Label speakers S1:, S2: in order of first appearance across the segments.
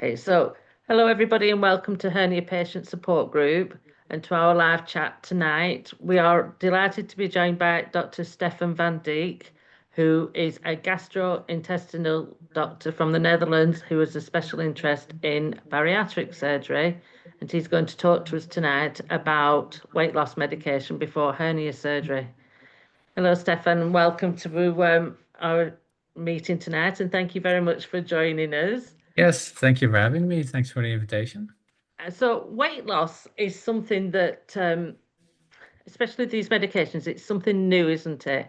S1: Okay, so hello everybody and welcome to Hernia Patient Support Group and to our live chat tonight. We are delighted to be joined by Dr. Stefan van Dijk, who is a gastrointestinal doctor from the Netherlands who has a special interest in bariatric surgery. And he's going to talk to us tonight about weight loss medication before hernia surgery. Hello, Stefan, and welcome to our meeting tonight. And thank you very much for joining us.
S2: Yes, thank you for having me. Thanks for the invitation.
S1: So weight loss is something that, especially these medications, it's something new, isn't it?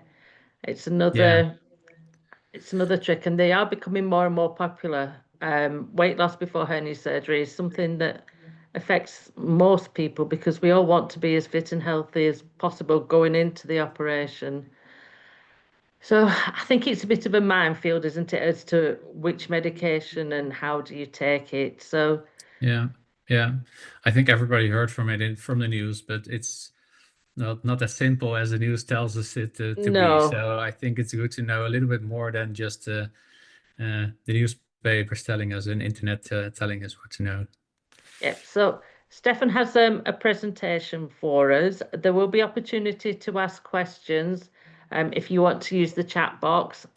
S1: It's
S2: Yeah,
S1: another, it's another trick, and they are becoming more and more popular. Weight loss before hernia surgery is something that affects most people because we all want to be as fit and healthy as possible going into the operation. So I think it's a bit of a minefield, isn't it, as to which medication and how do you take it? So
S2: yeah, yeah. I think everybody heard from from the news, but it's not as simple as the news tells us it to be.
S1: no.
S2: So I think it's good to know a little bit more than just the newspapers telling us and internet telling us what to know.
S1: Yep. So Stefan has a presentation for us. There will be opportunity to ask questions if you want to use the chat box.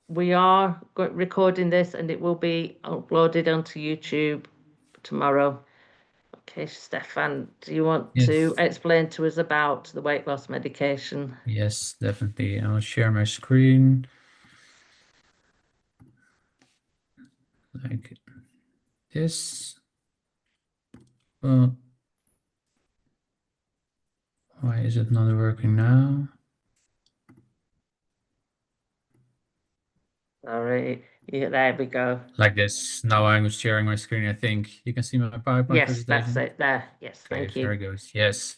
S1: We are recording this and it will be uploaded onto YouTube tomorrow. Okay, Stefan, do you want to
S2: Yes,
S1: explain to us about the weight loss medication?
S2: yes, definitely. I'll share my screen like this. Well, why is it not working now?
S1: All right. Yeah, there we go.
S2: Like this. Now I'm sharing my screen. I think you can see my PowerPoint
S1: Yes, that's
S2: presentation.
S1: it there. Yes,
S2: Okay,
S1: thank you.
S2: very good. Yes.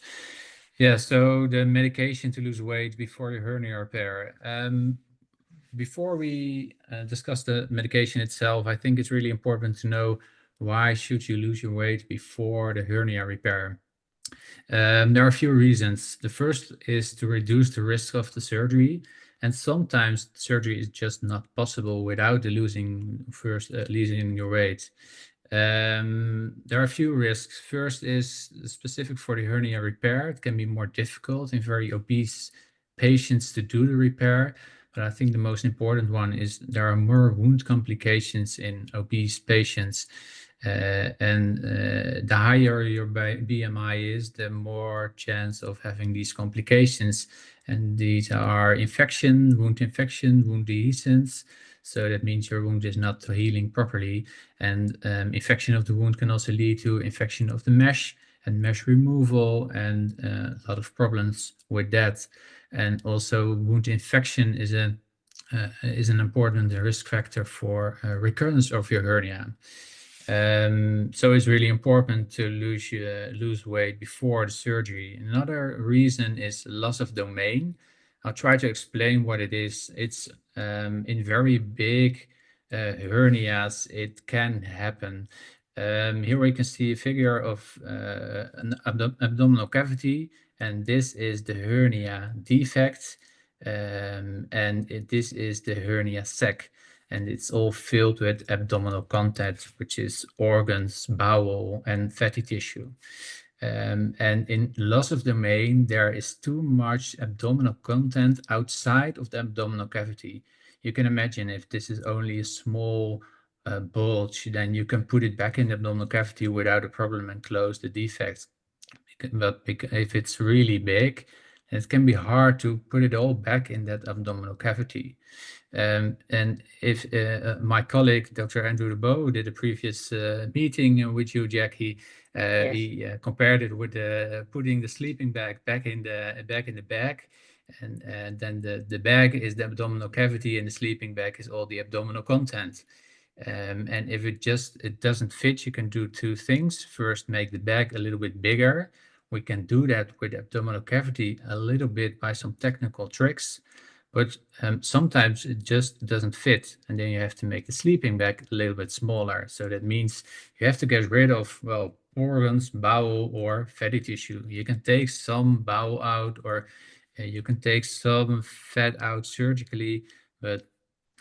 S2: Yeah, so the medication to lose weight before the hernia repair. Before we discuss the medication itself, I think it's really important to know why should you lose your weight before the hernia repair. There are a few reasons. The first is to reduce the risk of the surgery, and sometimes surgery is just not possible without the losing your weight. There are a few risks. First is specific for the hernia repair. It can be more difficult in very obese patients to do the repair. But I think the most important one is there are more wound complications in obese patients. The higher your BMI is, the more chance of having these complications. And these are wound infection, wound dehiscence. So that means your wound is not healing properly. And infection of the wound can also lead to infection of the mesh and mesh removal and a lot of problems with that. And also wound infection is an important risk factor for recurrence of your hernia. So it's really important to lose weight before the surgery. Another reason is loss of domain. I'll try to explain what it is. It's in very big hernias, it can happen. Here we can see a figure of an abdominal cavity, and this is the hernia defect, this is the hernia sac, and it's all filled with abdominal content, which is organs, bowel, and fatty tissue. And in loss of domain, there is too much abdominal content outside of the abdominal cavity. You can imagine if this is only a small bulge, then you can put it back in the abdominal cavity without a problem and close the defect. But if it's really big, it can be hard to put it all back in that abdominal cavity. And if my colleague, Dr. Andrew Lebeau, did a previous meeting with you, Jackie,
S1: Yes.
S2: he compared it with putting the sleeping bag back in the bag, and then the bag is the abdominal cavity, and the sleeping bag is all the abdominal content. And if it doesn't fit, you can do two things. First, make the bag a little bit bigger. We can do that with the abdominal cavity a little bit by some technical tricks. But sometimes it just doesn't fit, and then you have to make the sleeping bag a little bit smaller. So that means you have to get rid of, well, organs, bowel, or fatty tissue. You can take some bowel out, or you can take some fat out surgically, but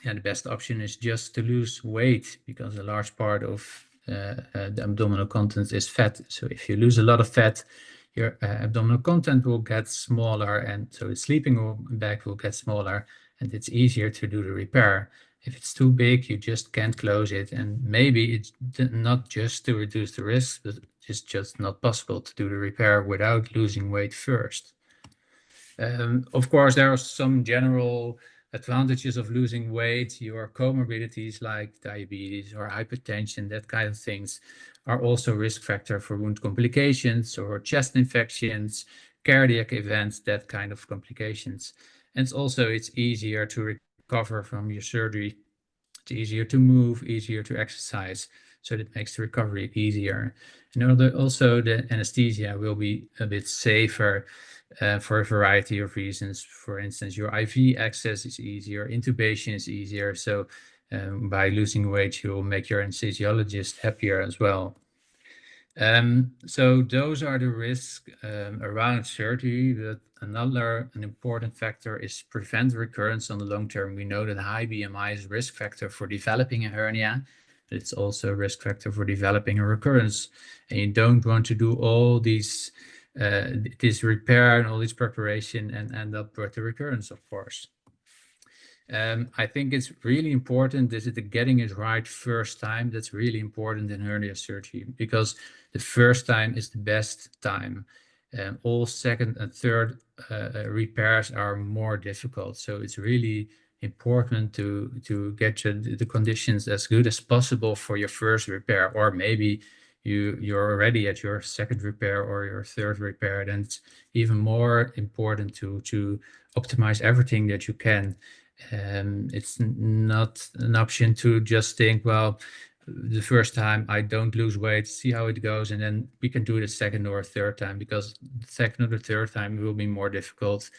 S2: yeah, the best option is just to lose weight, because a large part of the abdominal content is fat. So if you lose a lot of fat, your abdominal content will get smaller, and so the sleeping bag will get smaller, and it's easier to do the repair. If it's too big, you just can't close it, and maybe it's not just to reduce the risk, but it's just not possible to do the repair without losing weight first. Of course, there are some general advantages of losing weight. Your comorbidities like diabetes or hypertension, that kind of things, are also risk factor for wound complications or chest infections, cardiac events, that kind of complications. And it's easier to recover from your surgery. It's easier to move, easier to exercise, so that makes the recovery easier. And also the anesthesia will be a bit safer for a variety of reasons. For instance, your IV access is easier, intubation is easier. So by losing weight, you will make your anesthesiologist happier as well. So those are the risks around surgery. But an important factor is prevent recurrence on the long term. We know that high BMI is a risk factor for developing a hernia, but it's also a risk factor for developing a recurrence. And you don't want to do all these this repair and all this preparation and end up with the recurrence, of course. I think it's really important that the getting it right first time. That's really important in hernia surgery, because the first time is the best time. All second and third repairs are more difficult. So it's really important to get the conditions as good as possible for your first repair, or maybe you're already at your second repair or your third repair. Then it's even more important to optimize everything that you can. It's not an option to just think, well, the first time I don't lose weight, see how it goes, and then we can do it a second or a third time, because the second or the third time will be more difficult.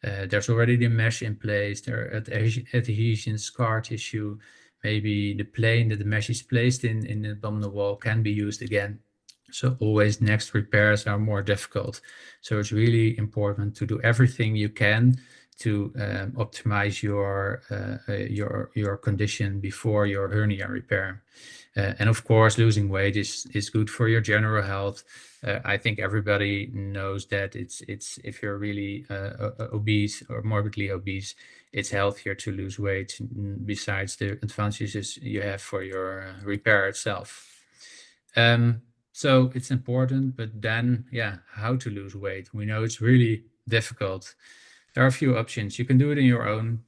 S2: There's already the mesh in place, there are adhesion, scar tissue, maybe the plane that the mesh is placed in the abdominal wall can be used again. So always next repairs are more difficult. So it's really important to do everything you can to optimize your condition before your hernia repair. And of course, losing weight is good for your general health. I think everybody knows that it's if you're really obese or morbidly obese, it's healthier to lose weight, besides the advantages you have for your repair itself. So it's important, but then, yeah, how to lose weight? We know it's really difficult. There are a few options. You can do it on your own,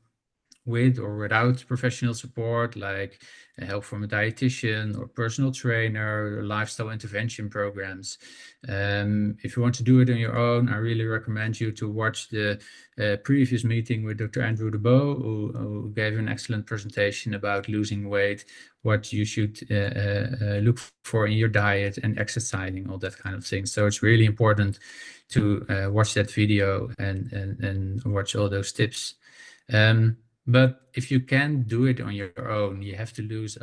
S2: with or without professional support, like help from a dietitian or personal trainer, or lifestyle intervention programs. If you want to do it on your own, I really recommend you to watch the previous meeting with Dr. Andrew DeBow, who gave an excellent presentation about losing weight, what you should look for in your diet and exercising, all that kind of thing. So it's really important to watch that video and watch all those tips. But if you can't do it on your own, you have to lose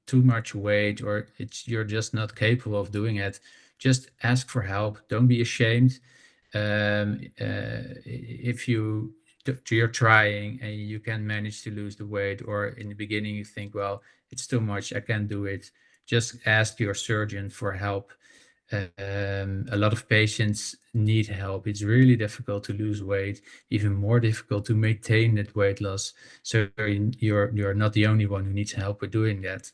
S2: too much weight, or you're just not capable of doing it, just ask for help. Don't be ashamed. If you're trying and you can manage to lose the weight, or in the beginning you think, well, it's too much, I can't do it, just ask your surgeon for help. A lot of patients need help. It's really difficult to lose weight, even more difficult to maintain that weight loss. So you're not the only one who needs help with doing that.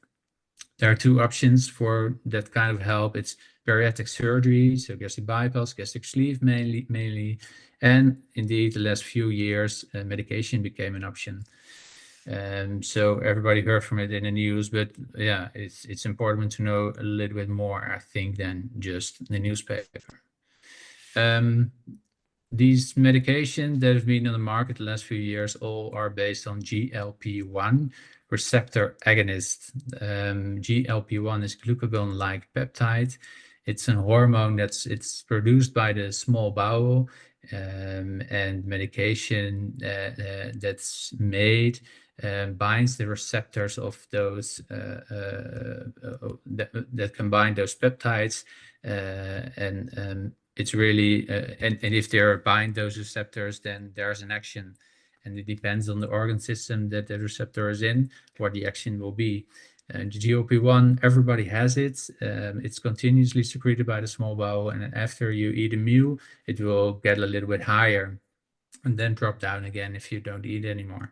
S2: There are two options for that kind of help. It's bariatric surgery, so gastric bypass, gastric sleeve mainly, and indeed the last few years medication became an option. So everybody heard from it in the news, but yeah, it's important to know a little bit more, I think, than just the newspaper. These medications that have been on the market the last few years all are based on GLP-1 receptor agonist. GLP-1 is glucagon-like peptide. It's a hormone it's produced by the small bowel, and medication that's made binds the receptors of those that combine those peptides, and it's really and if they bind those receptors, then there's an action, and it depends on the organ system that the receptor is in what the action will be. And the GLP-1, everybody has it. It's continuously secreted by the small bowel, and after you eat a meal, it will get a little bit higher and then drop down again if you don't eat anymore.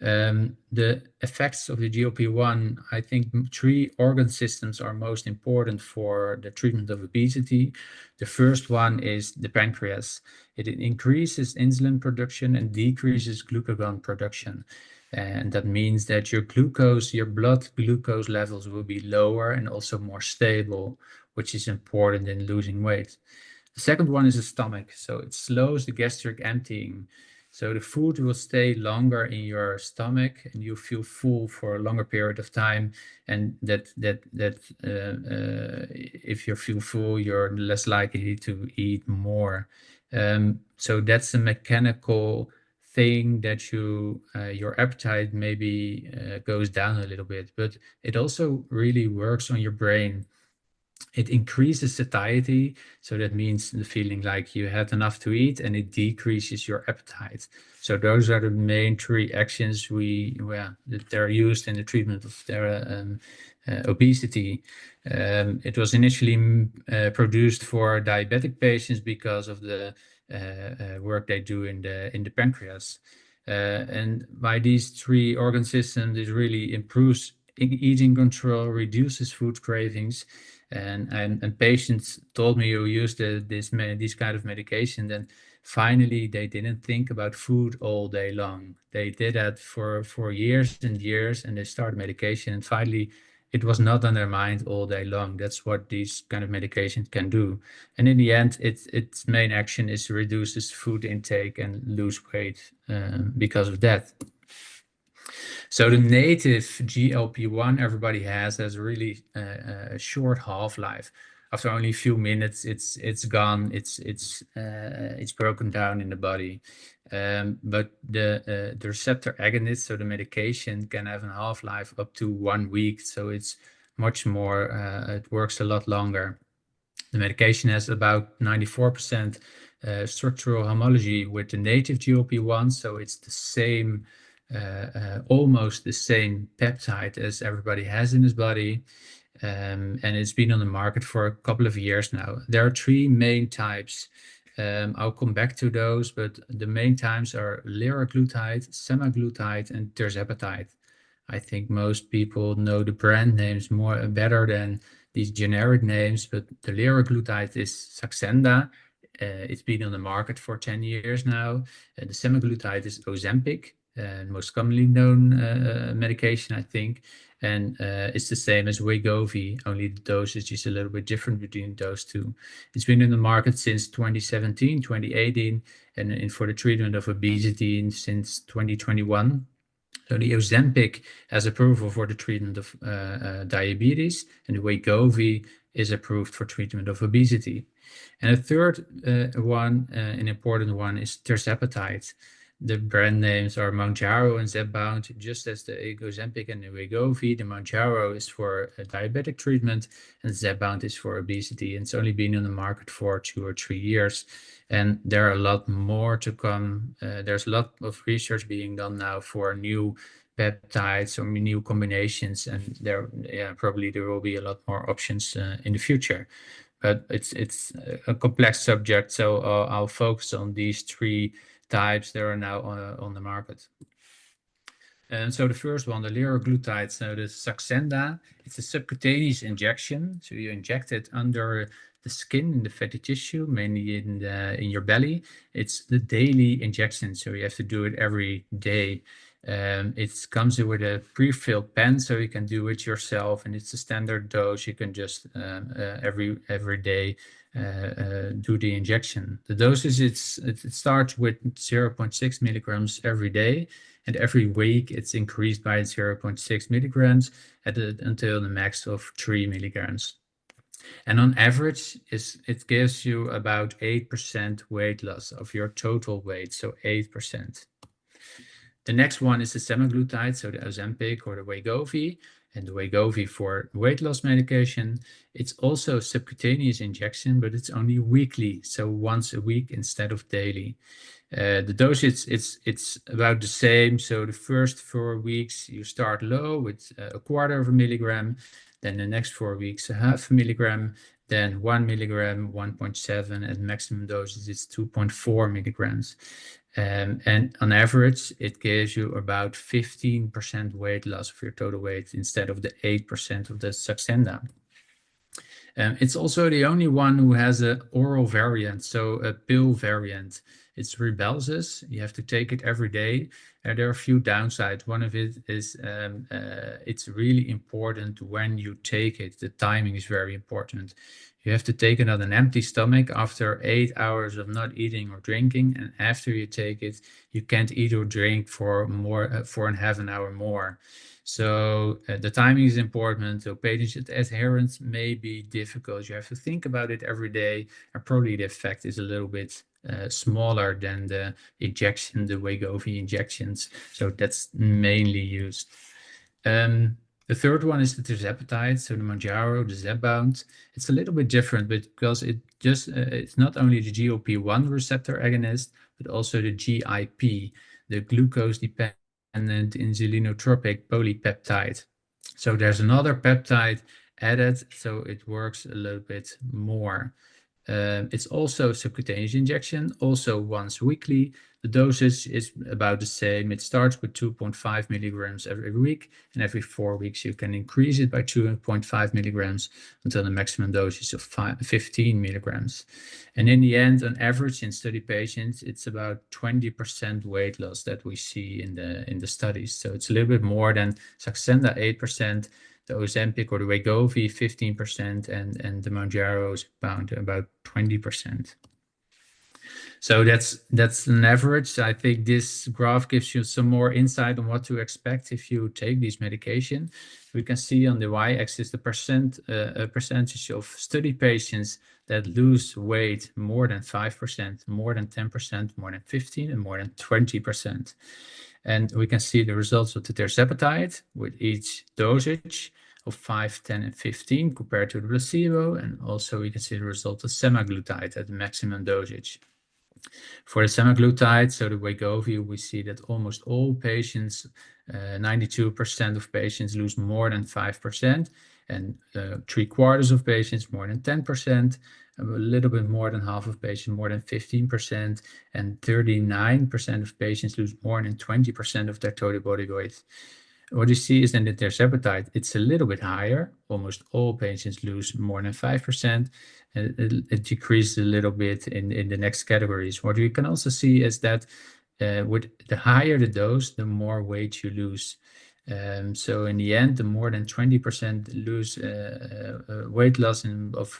S2: The effects of the GLP-1, I think 3 organ systems are most important for the treatment of obesity. The first one is the pancreas. It increases insulin production and decreases glucagon production. And that means that your glucose, your blood glucose levels will be lower and also more stable, which is important in losing weight. The second one is the stomach. So it slows the gastric emptying. So the food will stay longer in your stomach and you feel full for a longer period of time. And if you feel full, you're less likely to eat more. So that's a mechanical thing that your appetite maybe goes down a little bit, but it also really works on your brain. It increases satiety, so that means the feeling like you had enough to eat, and it decreases your appetite. So those are the main 3 actions that they're used in the treatment of their obesity. It was initially produced for diabetic patients because of the work they do in the pancreas. And by these 3 organ systems, it really improves eating control, reduces food cravings. And patients told me who used this kind of medication, then finally they didn't think about food all day long. They did that for years and years, and they started medication, and finally it was not on their mind all day long. That's what these kind of medications can do. And in the end, its main action is to reduce food intake and lose weight because of that. So the native GLP-1 everybody has really a short half-life. After only a few minutes, it's gone. It's broken down in the body. But the receptor agonist, so the medication, can have a half-life up to 1 week. So it's much more. It works a lot longer. The medication has about 94% structural homology with the native GLP-1, so it's the same. Almost the same peptide as everybody has in his body, and it's been on the market for a couple of years now. There are 3 main types. I'll come back to those, but the main types are liraglutide, semaglutide, and tirzepatide. I think most people know the brand names better than these generic names, but the liraglutide is Saxenda. It's been on the market for 10 years now. The semaglutide is Ozempic, most commonly known medication, I think. And it's the same as Wegovy, only the dosage is a little bit different between those 2. It's been in the market since 2017, 2018, and for the treatment of obesity since 2021. So the Ozempic has approval for the treatment of diabetes, and the Wegovy is approved for treatment of obesity. And a third one, an important one, is tirzepatide. The brand names are Mounjaro and Zepbound, just as the Ozempic and the Wegovy. The Mounjaro is for diabetic treatment, and Zepbound is for obesity. And it's only been on the market for 2 or 3 years. And there are a lot more to come. There's a lot of research being done now for new peptides or new combinations, and probably there will be a lot more options in the future. But it's a complex subject, so I'll focus on these 3 types that are now on the market. And so the first one, the liraglutide, so the Saxenda, it's a subcutaneous injection. So you inject it under the skin in the fatty tissue, mainly in your belly. It's the daily injection, so you have to do it every day. It comes with a pre-filled pen, so you can do it yourself, and it's a standard dose. You can just every day do the injection. The dosage it starts with 0.6 milligrams every day, and every week it's increased by 0.6 milligrams until the max of 3 milligrams. And on average, it gives you about 8% weight loss of your total weight, so 8%. The next one is the semaglutide, so the Ozempic or the Wegovy. And the Wegovy for weight loss medication, it's also a subcutaneous injection, but it's only weekly, so once a week instead of daily. The dosage, it's about the same. So the first 4 weeks you start low with a quarter of a milligram, then the next 4 weeks a half a milligram, then 1 milligram, 1.7, and maximum dosage is 2.4 milligrams. And on average, it gives you about 15% weight loss of your total weight instead of the 8% of the Saxenda. It's also the only one who has an oral variant, so a pill variant. It's Rybelsus. You have to take it every day. And there are a few downsides. One of it is it's really important when you take it. The timing is very important. You have to take it on an empty stomach after 8 hours of not eating or drinking. And after you take it, you can't eat or drink for more 4.5 an hour more. So the timing is important. So patient adherence may be difficult. You have to think about it every day, and probably the effect is a little bit smaller than the injection, the Wegovy injections. So that's mainly used. The third one is the tirzepatide, so the Mounjaro, the Zepbound. It's a little bit different because it's not only the GLP-1 receptor agonist, but also the GIP, the glucose dependent insulinotropic polypeptide. So there's another peptide added, so it works a little bit more. It's also a subcutaneous injection, also once weekly. The dosage is about the same. It starts with 2.5 milligrams every week, and every 4 weeks you can increase it by 2.5 milligrams until the maximum dosage of 15 milligrams. And in the end, on average in study patients, it's about 20% weight loss that we see in the studies. So it's a little bit more than Saxenda, 8%. The Ozempic or the Wegovy 15%, and the Mounjaro is about 20%. So that's an average. I think this graph gives you some more insight on what to expect if you take these medication. We can see on the y-axis the percentage of study patients that lose weight more than 5%, more than 10%, more than 15%, and more than 20%. And we can see the results of the tirzepatide with each dosage of 5, 10, and 15 compared to the placebo. And also we can see the result of semaglutide at the maximum dosage. For the semaglutide, so the Wegovy, we see that almost all patients, 92% of patients lose more than 5%, and 3/4 of patients more than 10%, a little bit more than half of patients more than 15%, and 39% of patients lose more than 20% of their total body weight. What you see is in the tirzepatide, it's a little bit higher. Almost all patients lose more than 5%, and it decreases a little bit in the next categories. What you can also see is that with the higher the dose, the more weight you lose. So in the end, the more than 20% lose weight loss of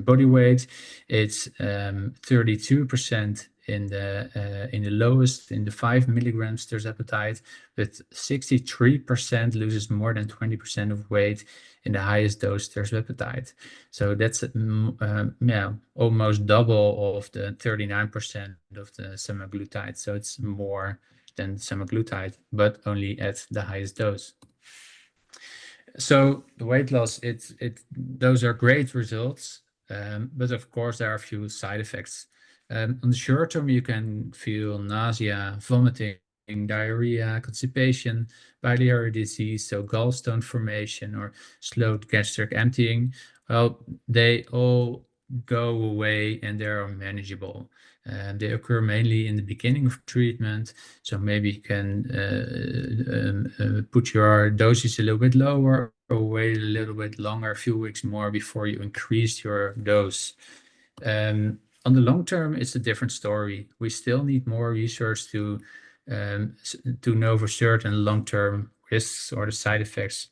S2: body weight. It's 32% in the lowest, in the 5 milligrams tirzepatide, but 63% loses more than 20% of weight in the highest dose tirzepatide. So that's almost double of the 39% of the semaglutide. So it's more than semaglutide, but only at the highest dose. So the weight loss, those are great results, but of course there are a few side effects. On the short term, you can feel nausea, vomiting, diarrhea, constipation, biliary disease, so gallstone formation or slowed gastric emptying. Well, they all go away and they are manageable. They occur mainly in the beginning of treatment, so maybe you can put your dosage a little bit lower or wait a little bit longer, a few weeks more before you increase your dose. On the long term, it's a different story. We still need more research to know for certain long-term risks or the side effects.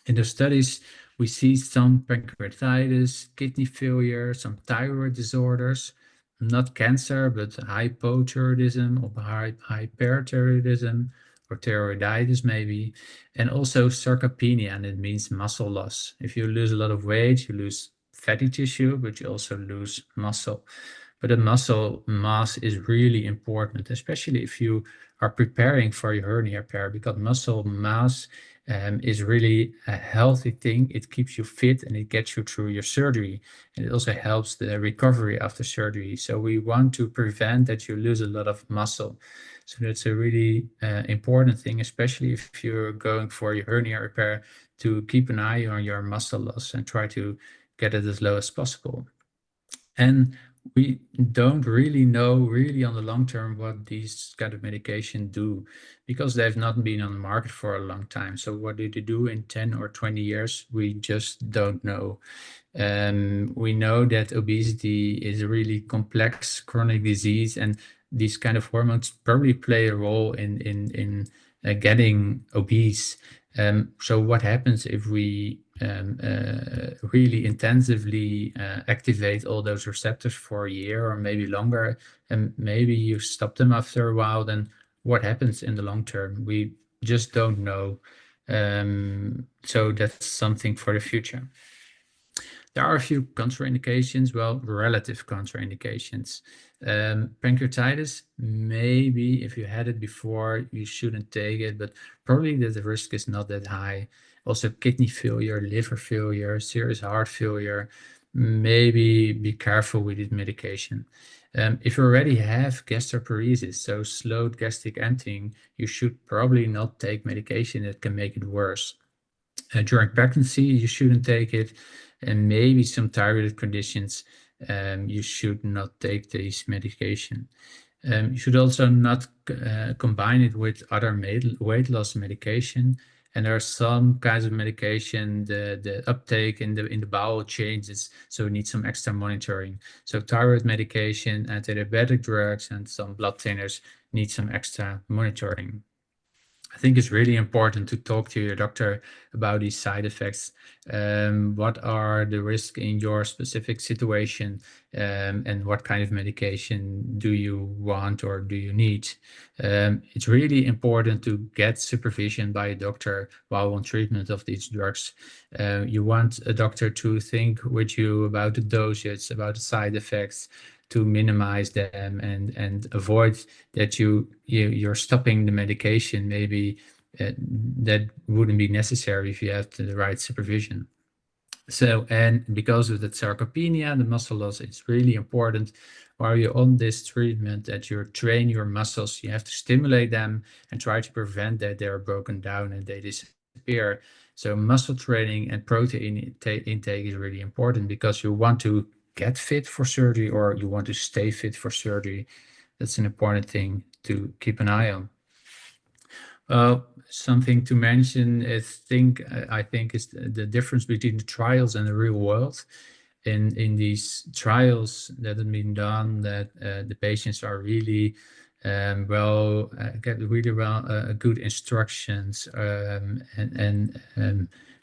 S2: In the studies, we see some pancreatitis, kidney failure, some thyroid disorders, not cancer, but hypothyroidism or hyperthyroidism or thyroiditis maybe, and also sarcopenia, and it means muscle loss. If you lose a lot of weight, you lose fatty tissue, but you also lose muscle. But the muscle mass is really important, especially if you are preparing for your hernia repair, because muscle mass is really a healthy thing. It keeps you fit and it gets you through your surgery. And it also helps the recovery after surgery. So we want to prevent that you lose a lot of muscle. So that's a really important thing, especially if you're going for your hernia repair, to keep an eye on your muscle loss and try to get it as low as possible. And we don't really know really on the long term what these kind of medication do, because they've not been on the market for a long time. So what do they do in 10 or 20 years? We just don't know. We know that obesity is a really complex chronic disease, and these kind of hormones probably play a role in getting obese. So what happens if we really intensively activate all those receptors for a year or maybe longer, and maybe you stop them after a while? Then what happens in the long term? We just don't know. So that's something for the future. There are a few contraindications, well, relative contraindications. Pancreatitis, maybe if you had it before, you shouldn't take it, but probably the risk is not that high. Also, kidney failure, liver failure, serious heart failure, maybe be careful with this medication. If you already have gastroparesis, so slowed gastric emptying, you should probably not take medication that can make it worse. During pregnancy, you shouldn't take it, and maybe some thyroid conditions, you should not take this medication. You should also not combine it with other weight loss medication. And there are some kinds of medication, the uptake in the bowel changes, so we need some extra monitoring. So thyroid medication, antidiabetic drugs, and some blood thinners need some extra monitoring. I think it's really important to talk to your doctor about these side effects. What are the risks in your specific situation, and what kind of medication do you want or do you need? It's really important to get supervision by a doctor while on treatment of these drugs. You want a doctor to think with you about the dosage, about the side effects, to minimize them and avoid that you're stopping the medication. Maybe that wouldn't be necessary if you have the right supervision. So, and because of the sarcopenia, the muscle loss, it's really important while you're on this treatment that you train your muscles. You have to stimulate them and try to prevent that they're broken down and they disappear. So muscle training and protein intake is really important, because you want to get fit for surgery or you want to stay fit for surgery. That's an important thing to keep an eye on. Something to mention, I think is the difference between the trials and the real world. In these trials that have been done, that the patients are really get really good instructions, and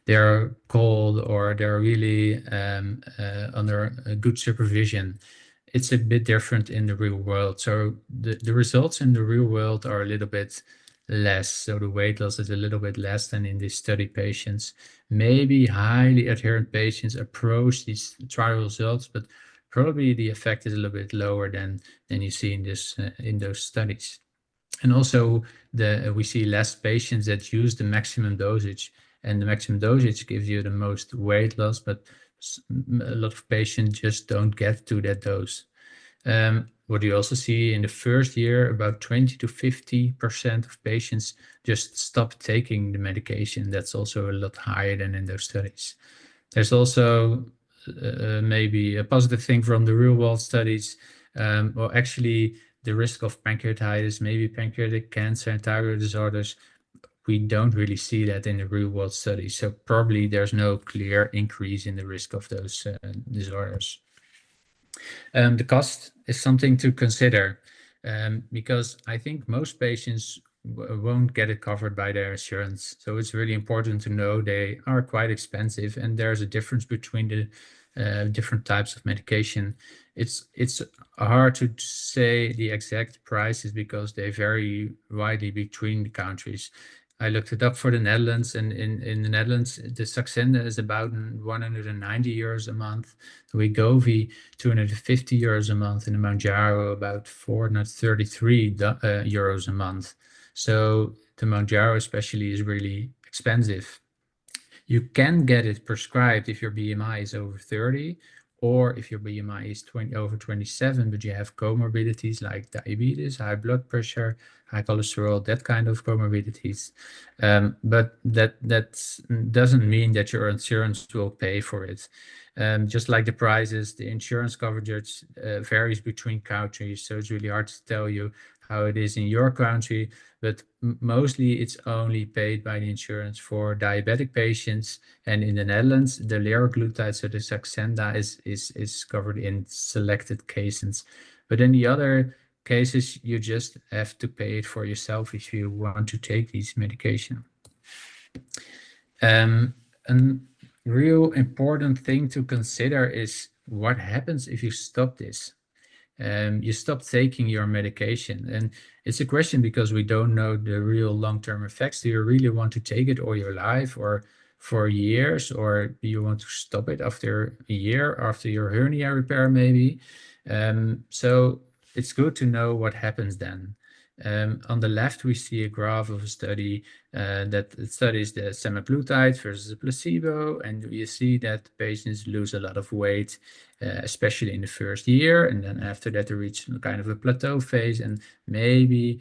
S2: they're called, or they're really under a good supervision. It's a bit different in the real world. So the results in the real world are a little bit less. So the weight loss is a little bit less than in these study patients. Maybe highly adherent patients approach these trial results, but probably the effect is a little bit lower than you see in those studies. And also we see less patients that use the maximum dosage, and the maximum dosage gives you the most weight loss, but a lot of patients just don't get to that dose. What you also see in the first year, about 20 to 50% of patients just stop taking the medication. That's also a lot higher than in those studies. There's also maybe a positive thing from the real world studies. Well, actually, the risk of pancreatitis, maybe pancreatic cancer and thyroid disorders, we don't really see that in the real world studies. So probably there's no clear increase in the risk of those disorders. The cost is something to consider, because I think most patients won't get it covered by their insurance. So it's really important to know they are quite expensive, and there's a difference between the different types of medication. It's hard to say the exact prices because they vary widely between the countries. I looked it up for the Netherlands, and in the Netherlands, the Saxenda is about 190 euros a month. The Wegovy, 250 euros a month, and the Mounjaro about 433 euros a month. So the Mounjaro especially is really expensive. You can get it prescribed if your BMI is over 30, or if your BMI is over 27, but you have comorbidities like diabetes, high blood pressure, high cholesterol, that kind of comorbidities. But that doesn't mean that your insurance will pay for it. Just like the prices, the insurance coverage varies between countries, so it's really hard to tell you how it is in your country, but mostly it's only paid by the insurance for diabetic patients. And in the Netherlands, the liraglutide, so the Saxenda, is covered in selected cases. But in the other cases, you just have to pay it for yourself if you want to take these medication. A real important thing to consider is what happens if you stop this. You stop taking your medication, and it's a question because we don't know the real long-term effects. Do you really want to take it all your life or for years, or do you want to stop it after a year, after your hernia repair maybe? So it's good to know what happens then. On the left, we see a graph of a study that studies the semaglutide versus a placebo, and you see that patients lose a lot of weight, especially in the first year, and then after that they reach kind of a plateau phase and maybe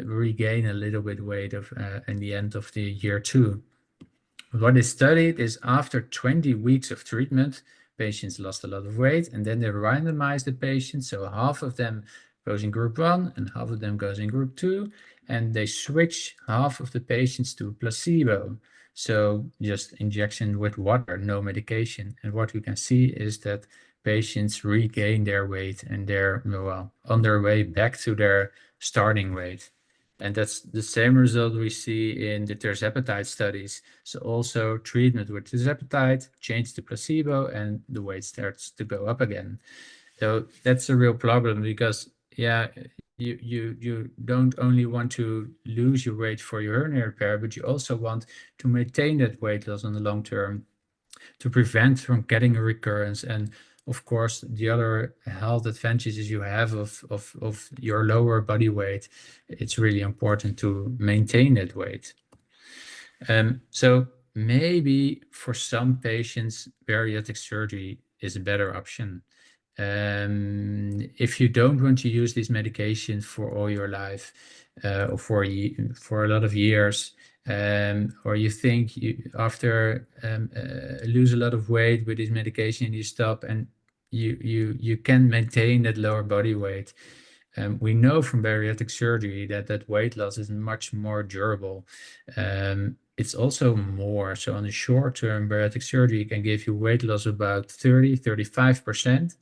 S2: regain a little bit weight in the end of the year 2. What is studied is after 20 weeks of treatment, patients lost a lot of weight, and then they randomized the patients, so half of them goes in group 1 and half of them goes in group 2, and they switch half of the patients to placebo. So just injection with water, no medication. And what you can see is that patients regain their weight and they're on their way back to their starting weight. And that's the same result we see in the tirzepatide studies. So also treatment with tirzepatide, change the placebo, and the weight starts to go up again. So that's a real problem because, yeah, you don't only want to lose your weight for your hernia repair, but you also want to maintain that weight loss on the long term to prevent from getting a recurrence. And of course, the other health advantages you have of your lower body weight, it's really important to maintain that weight. So maybe for some patients, bariatric surgery is a better option. If you don't want to use this medication for all your life or for a lot of years, or you think you after lose a lot of weight with this medication, you stop and you can maintain that lower body weight. We know from bariatric surgery that weight loss is much more durable. It's also more, so on the short term, bariatric surgery can give you weight loss about 30-35%.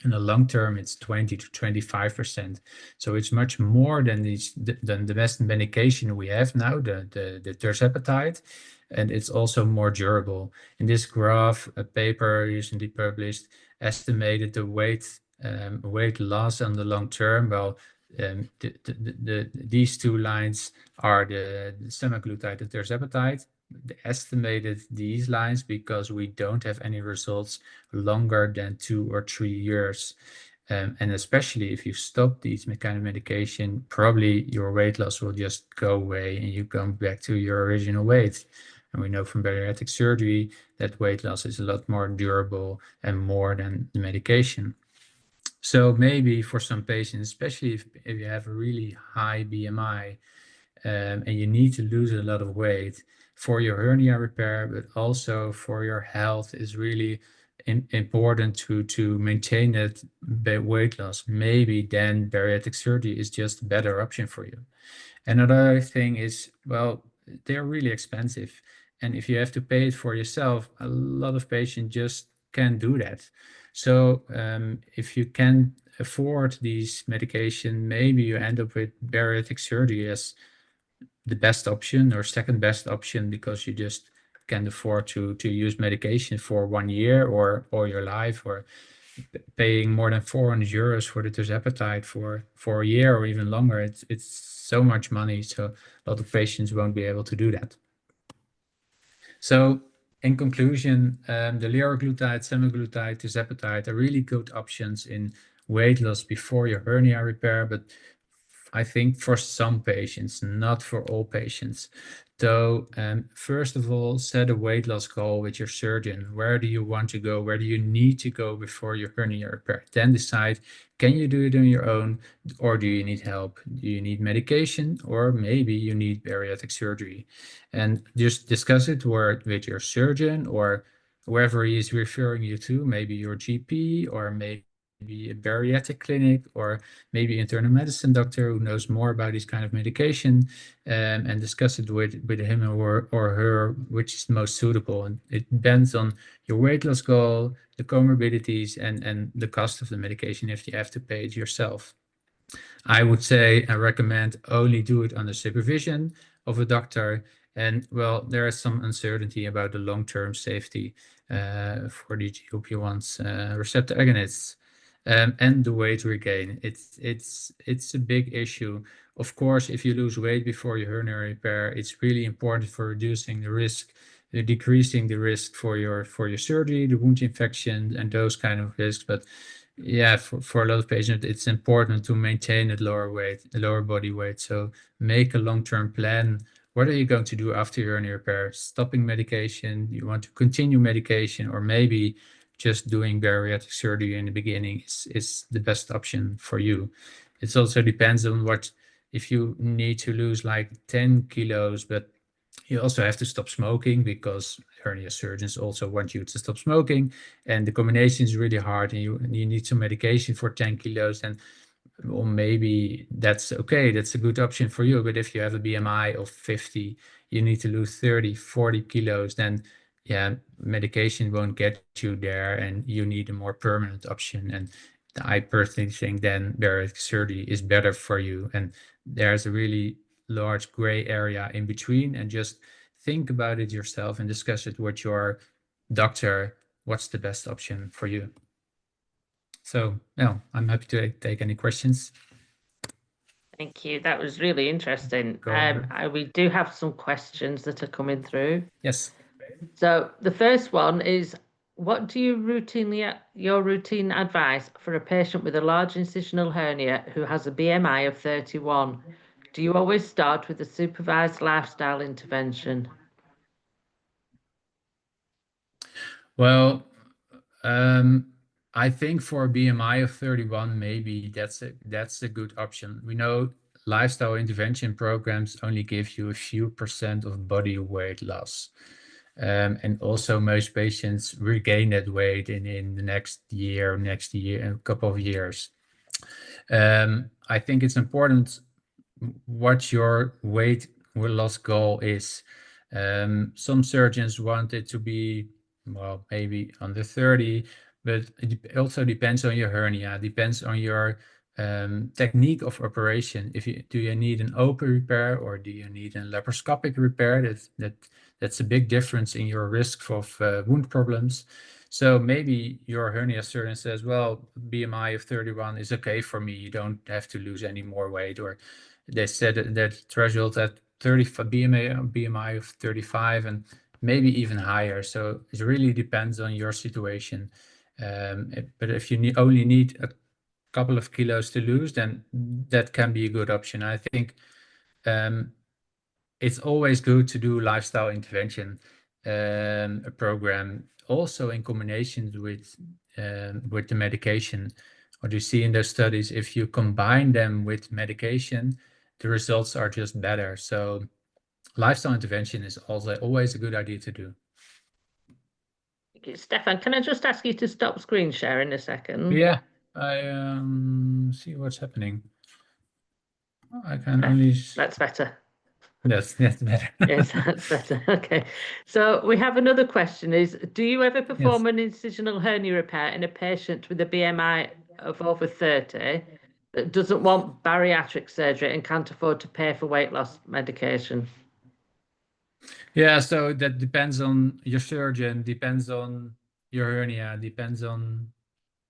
S2: In the long term, it's 20 to 25%. So it's much more than the best medication we have now, the tirzepatide, and it's also more durable. In this graph, a paper recently published estimated the weight loss on the long term. Well, these two lines are the semaglutide and tirzepatide. Estimated these lines because we don't have any results longer than 2 or 3 years. And especially if you stop these kind of medication, probably your weight loss will just go away and you come back to your original weight. And we know from bariatric surgery that weight loss is a lot more durable and more than the medication. So maybe for some patients, especially if you have a really high BMI and you need to lose a lot of weight for your hernia repair, but also for your health, is really important to maintain that weight loss. Maybe then bariatric surgery is just a better option for you. Another thing is, well, they're really expensive. And if you have to pay it for yourself, a lot of patients just can't do that. So if you can afford these medication, maybe you end up with bariatric surgery as the best option or second best option because you just can't afford to use medication for 1 year or all your life, or paying more than 400 euros for the tirzepatide for a year or even longer. It's so much money, so a lot of patients won't be able to do that. So in conclusion, the liraglutide, semaglutide, tirzepatide are really good options in weight loss before your hernia repair, but I think for some patients, not for all patients. So first of all, set a weight loss goal with your surgeon. Where do you want to go? Where do you need to go before your hernia repair? Then decide, can you do it on your own, or do you need help? Do you need medication, or maybe you need bariatric surgery? And just discuss it with your surgeon or wherever he is referring you to, maybe your GP or maybe a bariatric clinic or maybe internal medicine doctor who knows more about this kind of medication, and discuss it with him or her, which is most suitable. And it depends on your weight loss goal, the comorbidities, and the cost of the medication if you have to pay it yourself. I would say I recommend only do it under supervision of a doctor. And well, there is some uncertainty about the long-term safety for the GLP-1s receptor agonists. And the weight regain. It's a big issue. Of course, if you lose weight before your hernia repair, it's really important for reducing the risk, decreasing the risk for your surgery, the wound infection, and those kind of risks. But yeah, for a lot of patients, it's important to maintain a lower body weight. So make a long-term plan. What are you going to do after your hernia repair? Stopping medication? You want to continue medication, or maybe just doing bariatric surgery in the beginning is the best option for you. It also depends on if you need to lose like 10 kilos, but you also have to stop smoking because hernia surgeons also want you to stop smoking, and the combination is really hard, and you need some medication for 10 kilos, and well, maybe that's okay. That's a good option for you. But if you have a BMI of 50, you need to lose 30, 40 kilos, then yeah, medication won't get you there, and you need a more permanent option. And I personally think then bariatric surgery is better for you. And there's a really large gray area in between, and just think about it yourself and discuss it with your doctor. What's the best option for you? So, yeah, I'm happy to take any questions.
S1: Thank you. That was really interesting.
S2: Go ahead.
S1: We do have some questions that are coming through.
S2: Yes.
S1: So the first one is, what do you your routine advice for a patient with a large incisional hernia who has a BMI of 31? Do you always start with a supervised lifestyle intervention?
S2: Well, I think for a BMI of 31, maybe that's a good option. We know lifestyle intervention programs only give you a few % of body weight loss. And also most patients regain that weight in the next year, and a couple of years. I think it's important what your weight loss goal is. Some surgeons want it to be, well, maybe under 30, but it also depends on your hernia, depends on your technique of operation. Do you need an open repair or do you need a laparoscopic repair? That's a big difference in your risk of wound problems. So maybe your hernia surgeon says, well, BMI of 31 is okay for me. You don't have to lose any more weight. Or they set that threshold at 30 BMI of 35 and maybe even higher. So it really depends on your situation. But if you only need a couple of kilos to lose, then that can be a good option. I think it's always good to do lifestyle intervention a program also in combination with the medication. What you see in those studies, if you combine them with medication, the results are just better. So lifestyle intervention is also always a good idea to do.
S1: Stefan, can I just ask you to stop screen sharing a second?
S2: Yeah, I see what's happening. I can only.
S1: That's better.
S2: That's better.
S1: Yes, that's better. Okay. So we have another question is, do you ever perform an incisional hernia repair in a patient with a BMI of over 30 that doesn't want bariatric surgery and can't afford to pay for weight loss medication?
S2: Yeah, so that depends on your surgeon, depends on your hernia, depends on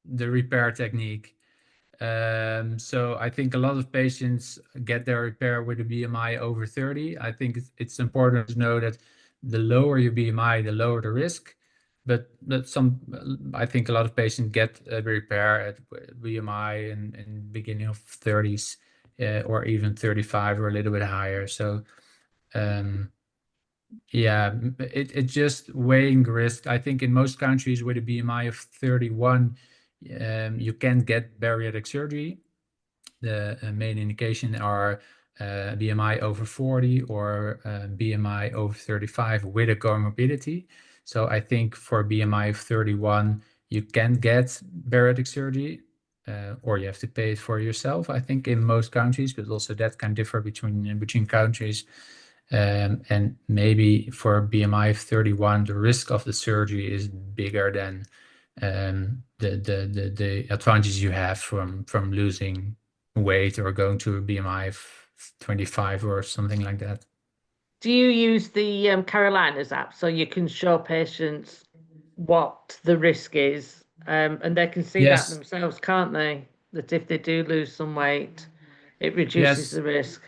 S2: the repair technique. So I think a lot of patients get their repair with a BMI over 30. I think it's important to know that the lower your BMI, the lower the risk. But I think a lot of patients get a repair at BMI in beginning of 30s. or even 35 or a little bit higher. So yeah, it's just weighing risk. I think in most countries with a BMI of 31, you can get bariatric surgery. The main indication are BMI over 40 or BMI over 35 with a comorbidity. So I think for BMI of 31, you can get bariatric surgery, or you have to pay it for yourself, I think, in most countries, but also that can differ between countries. And maybe for BMI of 31, the risk of the surgery is bigger than the advantage you have from losing weight or going to a BMI of 25 or something like that.
S1: Do you use the Carolinas app so you can show patients what the risk is, and they can see that
S2: Yes.
S1: themselves, can't they? That if they do lose some weight, it reduces
S2: Yes.
S1: the risk.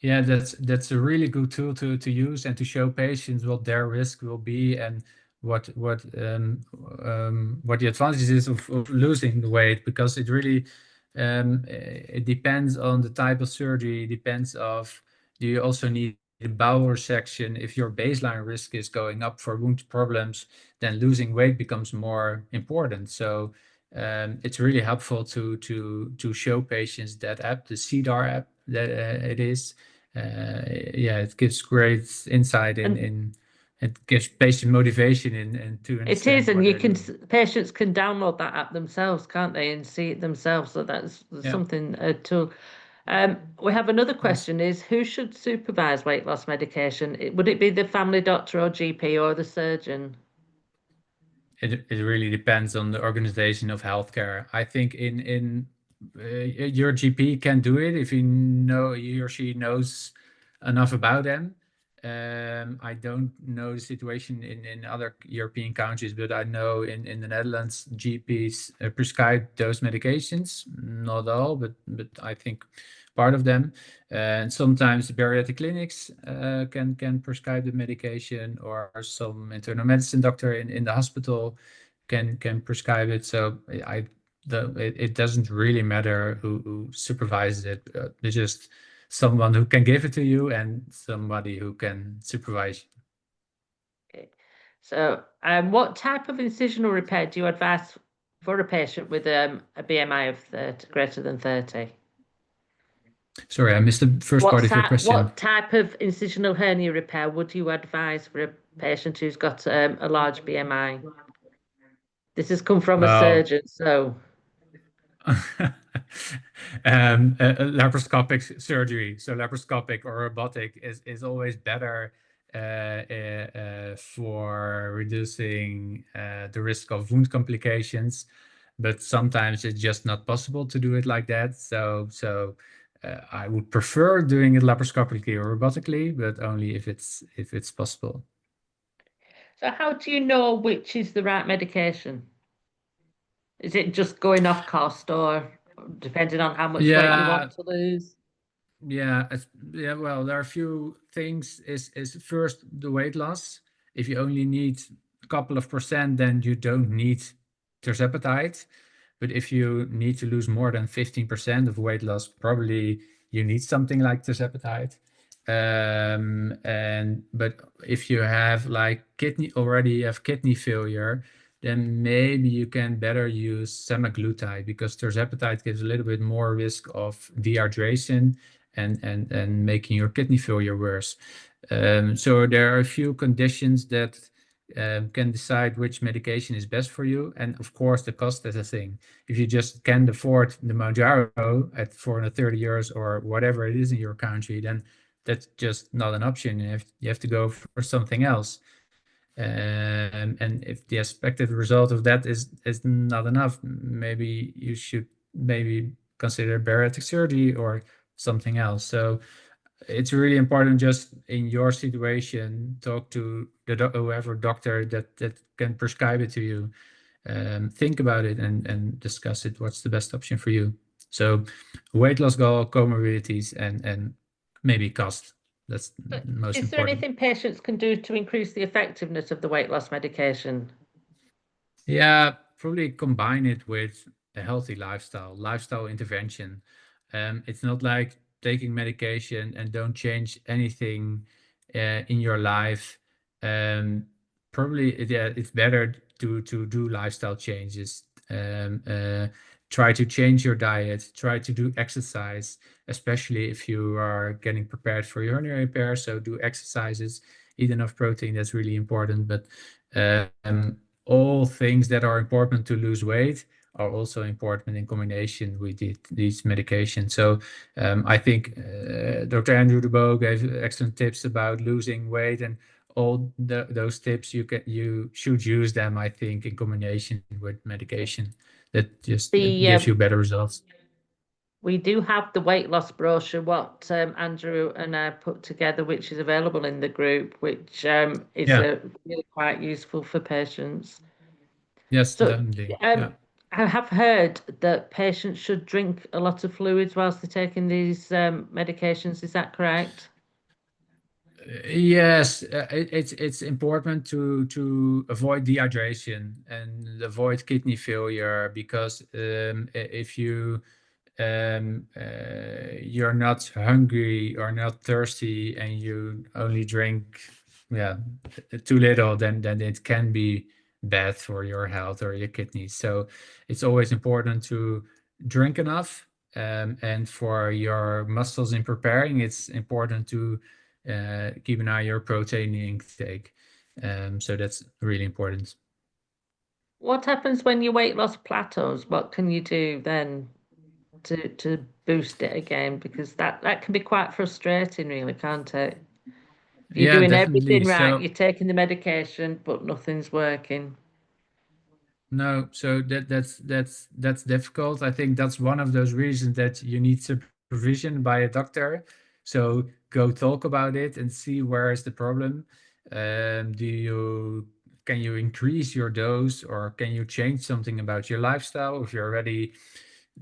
S2: Yeah, that's a really good tool to use and to show patients what their risk will be and what the advantage is of losing the weight, because it really it depends on the type of surgery. It depends of, do you also need a bowel resection? If your baseline risk is going up for wound problems, then losing weight becomes more important. So it's really helpful to show patients that app, the CDAR app, that it is. Yeah, it gives great insight
S1: And
S2: in it gives patient motivation in to
S1: it is,
S2: understand
S1: and
S2: what
S1: you
S2: they're
S1: can
S2: doing.
S1: patients can download that app themselves, can't they, and see it themselves. So that's
S2: Yeah.
S1: something to. We have another
S2: Yes.
S1: question: is who should supervise weight loss medication? Would it be the family doctor or GP or the surgeon?
S2: It really depends on the organization of healthcare. I think in your GP can do it if he or she knows enough about them. I don't know the situation in other European countries, but I know in the Netherlands, GPs prescribe those medications. Not all, but I think part of them. And sometimes bariatric clinics can prescribe the medication, or some internal medicine doctor in the hospital can prescribe it. So it doesn't really matter who supervises it. There's just someone who can give it to you and somebody who can supervise you.
S1: Okay. So, what type of incisional repair do you advise for a patient with a BMI of 30, greater than 30?
S2: Sorry, I missed the first part of your question.
S1: What type of incisional hernia repair would you advise for a patient who's got a large BMI? This has come from a
S2: Well,
S1: surgeon, so
S2: laparoscopic surgery. So laparoscopic or robotic is always better for reducing the risk of wound complications, but sometimes it's just not possible to do it like that. So I would prefer doing it laparoscopically or robotically, but only if it's possible.
S1: so how do you know which is the right medication? Is it just going off cost or depending on how much weight you
S2: Yeah,
S1: want to lose?
S2: yeah. Well, there are a few things. Is first the weight loss. If you only need a couple of percent, then you don't need tirzepatide. But if you need to lose more than 15% of weight loss, probably you need something like tirzepatide. But if you have like already have kidney failure, then maybe you can better use semaglutide, because tirzepatide gives a little bit more risk of dehydration and making your kidney failure worse. So there are a few conditions that can decide which medication is best for you. And of course, the cost is a thing. If you just can't afford the Mounjaro at 430 euros or whatever it is in your country, then that's just not an option. You have to go for something else. And if the expected result of that is not enough, maybe you should maybe consider bariatric surgery or something else. So it's really important, just in your situation, talk to whoever doctor that can prescribe it to you. Think about it and discuss it. What's the best option for you? So weight loss goal, comorbidities, and maybe cost. That's
S1: But
S2: most
S1: is there
S2: important.
S1: anything patients can do to increase the effectiveness of the weight loss medication?
S2: Yeah, probably combine it with a healthy lifestyle intervention. It's not like taking medication and don't change anything in your life. Um, yeah, it's better to do lifestyle changes. Try to change your diet. Try to do exercise, especially if you are getting prepared for your hernia repair. So do exercises, eat enough protein. That's really important. But all things that are important to lose weight are also important in combination with these medications. So I think Dr. Andrew DeBow gave excellent tips about losing weight, and all those tips you should use them, I think, in combination with medication. That just gives
S1: The
S2: you better results.
S1: We do have the weight loss brochure, what Andrew and I put together, which is available in the group, which is
S2: Yeah.
S1: really quite useful for patients.
S2: Yes,
S1: So
S2: definitely. Yeah.
S1: I have heard that patients should drink a lot of fluids whilst they're taking these medications. Is that correct?
S2: Yes, it's important to avoid dehydration and avoid kidney failure, because if you're not hungry or not thirsty and you only drink, yeah, too little, then it can be bad for your health or your kidneys. So it's always important to drink enough. And for your muscles in preparing, it's important to keep an eye on your protein intake. So that's really important.
S1: What happens when your weight loss plateaus? What can you do then to boost it again? Because that can be quite frustrating, really, can't it? If you're
S2: Yeah,
S1: doing
S2: definitely.
S1: everything right,
S2: So
S1: you're taking the medication, but nothing's working.
S2: no, so that's difficult. I think that's one of those reasons that you need supervision by a doctor. So go talk about it and see where is the problem. Do you Can you increase your dose, or can you change something about your lifestyle? If you're already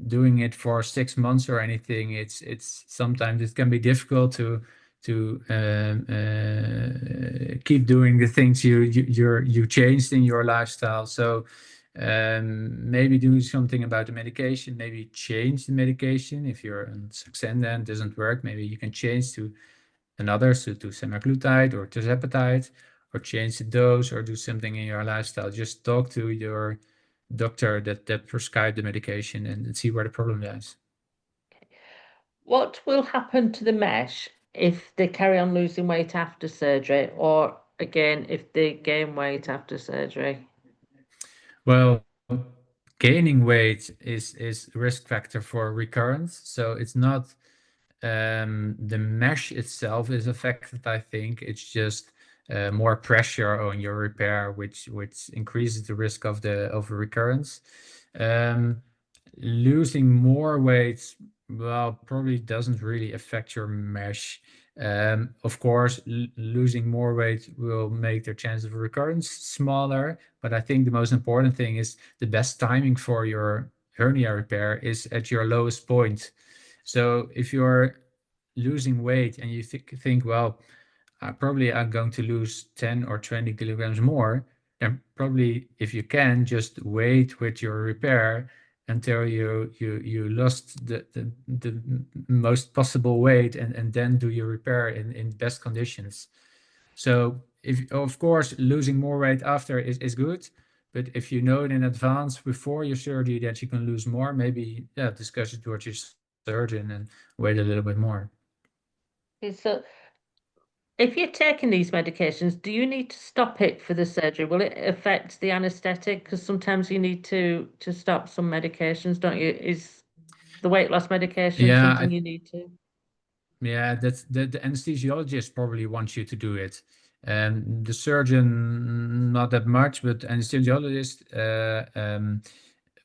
S2: doing it for 6 months or anything, it's sometimes it can be difficult to keep doing the things you changed in your lifestyle. So maybe do something about the medication, maybe change the medication. If you're on Saxenda and doesn't work, maybe you can change to another, so to semaglutide or tirzepatide, or change the dose or do something in your lifestyle. Just talk to your doctor that prescribed the medication and see where the problem lies.
S1: What will happen to the mesh if they carry on losing weight after surgery, or again, if they gain weight after surgery?
S2: Well, gaining weight is risk factor for recurrence. So it's not the mesh itself is affected. I think it's just more pressure on your repair, which increases the risk of recurrence. Um, Losing more weight, well, probably doesn't really affect your mesh. Of course, losing more weight will make their chance of recurrence smaller, but I think the most important thing is the best timing for your hernia repair is at your lowest point. So if you're losing weight and you think, well, probably I'm going to lose 10 or 20 kilograms more, then probably if you can, just wait with your repair until you lost the most possible weight, and then do your repair in best conditions. So if of course losing more weight after is good, but if you know in advance before your surgery that you can lose more, maybe yeah, discuss it with your surgeon and wait a little bit more.
S1: Okay, so if you're taking these medications, do you need to stop it for the surgery? Will it affect the anesthetic? Because sometimes you need to stop some medications, don't you? Is the weight loss medication
S2: Yeah,
S1: something you need to?
S2: yeah, that's the anesthesiologist probably wants you to do it. The surgeon, not that much, but anesthesiologist,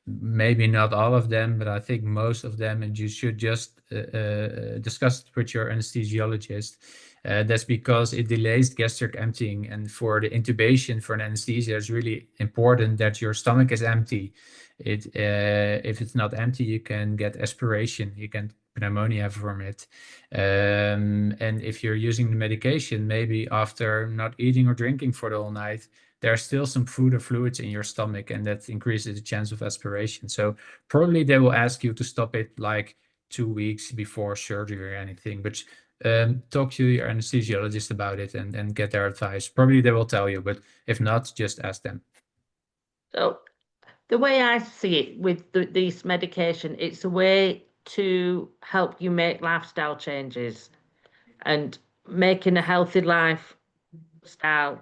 S2: maybe not all of them, but I think most of them, and you should just discuss it with your anesthesiologist. That's because it delays gastric emptying, and for the intubation for an anesthesia, it's really important that your stomach is empty. If it's not empty, you can get aspiration, you can pneumonia from it. And if you're using the medication, maybe after not eating or drinking for the whole night, there's still some food or fluids in your stomach, and that increases the chance of aspiration. So probably they will ask you to stop it like 2 weeks before surgery or anything. But talk to your anesthesiologist about it and get their advice. Probably they will tell you, but if not, just ask them.
S1: So the way I see it with these medication, it's a way to help you make lifestyle changes, and making a healthy lifestyle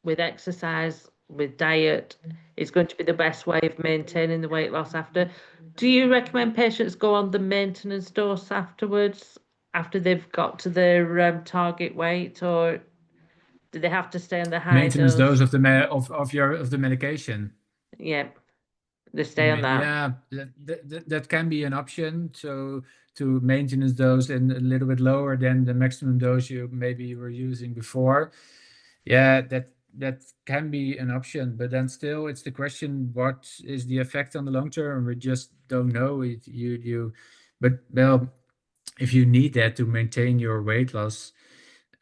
S1: with exercise, with diet, is going to be the best way of maintaining the weight loss after. Do you recommend patients go on the maintenance dose afterwards, after they've got to their target weight, or do they have to stay on the high
S2: Maintenance dose
S1: dose?
S2: of the medication.
S1: Yeah, they
S2: You
S1: stay on
S2: mean,
S1: that.
S2: yeah, that can be an option. So to maintenance dose and a little bit lower than the maximum dose you maybe were using before. Yeah, that can be an option, but then still it's the question, what is the effect on the long term? We just don't know. But well, if you need that to maintain your weight loss,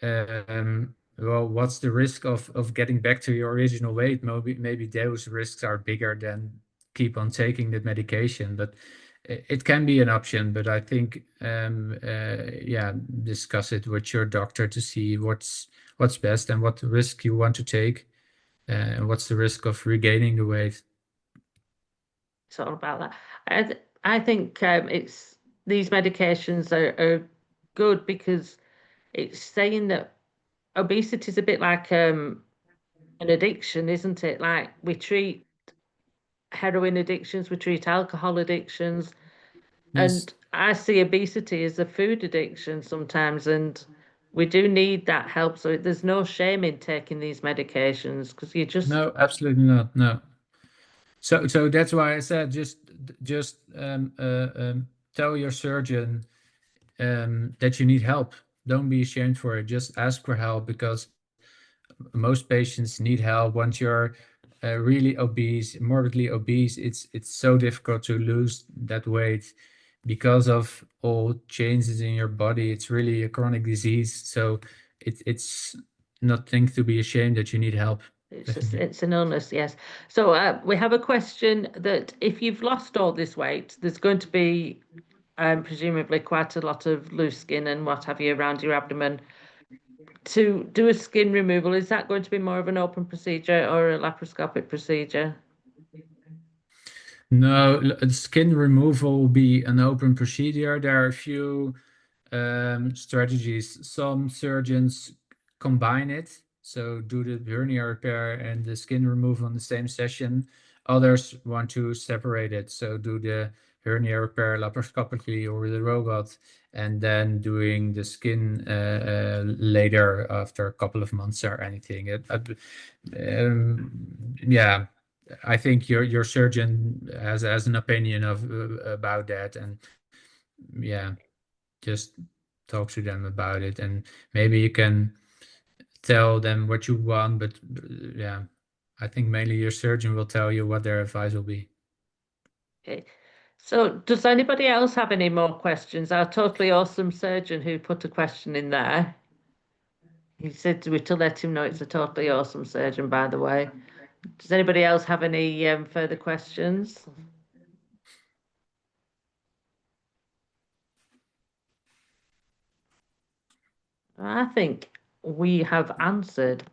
S2: well, what's the risk of getting back to your original weight? Maybe those risks are bigger than keep on taking the medication, but it can be an option. But I think, yeah, discuss it with your doctor to see what's best and what risk you want to take, and what's the risk of regaining the weight.
S1: It's all about that. I think it's these medications are good because it's saying that obesity is a bit like an addiction, isn't it? Like we treat heroin addictions, we treat alcohol addictions,
S2: Yes.
S1: and I see obesity as a food addiction sometimes, and we do need that help. So there's no shame in taking these medications because you just
S2: No, absolutely not. No. So that's why I said just tell your surgeon that you need help. Don't be ashamed for it. Just ask for help, because most patients need help. Once you're really obese, morbidly obese, it's so difficult to lose that weight because of all changes in your body. It's really a chronic disease. So it's nothing to be ashamed that you need help. Definitely.
S1: it's an illness, yes. So we have a question that if you've lost all this weight, there's going to be presumably quite a lot of loose skin and what have you around your abdomen. To do a skin removal, is that going to be more of an open procedure or a laparoscopic procedure?
S2: No, skin removal will be an open procedure. There are a few strategies. Some surgeons combine it, so do the hernia repair and the skin removal in the same session. Others want to separate it, so do the hernia repair laparoscopically or with a robot, and then doing the skin later after a couple of months or anything. Yeah, I think your surgeon has an opinion of about that, and yeah, just talk to them about it, and maybe you can tell them what you want. But yeah, I think mainly your surgeon will tell you what their advice will be.
S1: Okay. So does anybody else have any more questions? Our totally awesome surgeon who put a question in there. He said to let him know it's a totally awesome surgeon, by the way. Does anybody else have any further questions? I think we have answered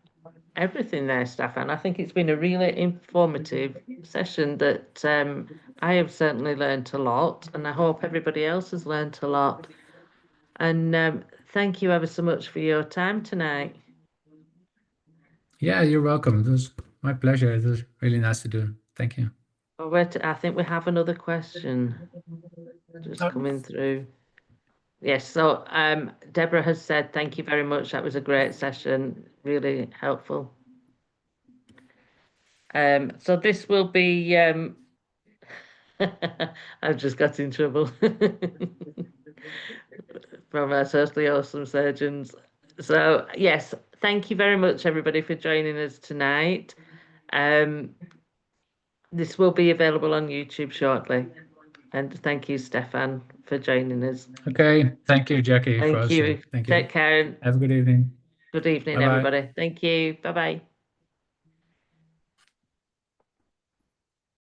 S1: everything there, Stefan. I think it's been a really informative session that I have certainly learned a lot, and I hope everybody else has learned a lot. And thank you ever so much for your time tonight.
S2: Yeah, you're welcome. It was my pleasure. It was really nice to do. Thank you.
S1: Oh, I think we have another question just coming through. Yes, so Deborah has said thank you very much. That was a great session, really helpful. So this will be I've just got in trouble from our totally awesome surgeons. So yes, thank you very much everybody for joining us tonight. This will be available on YouTube shortly. And thank you, Stefan, for joining us.
S2: Okay. Thank you, Jackie, for
S1: Thank
S2: hosting.
S1: you.
S2: Thank you.
S1: Take care and
S2: Have a good evening.
S1: good evening,
S2: Bye bye.
S1: everybody. Thank you. Bye bye.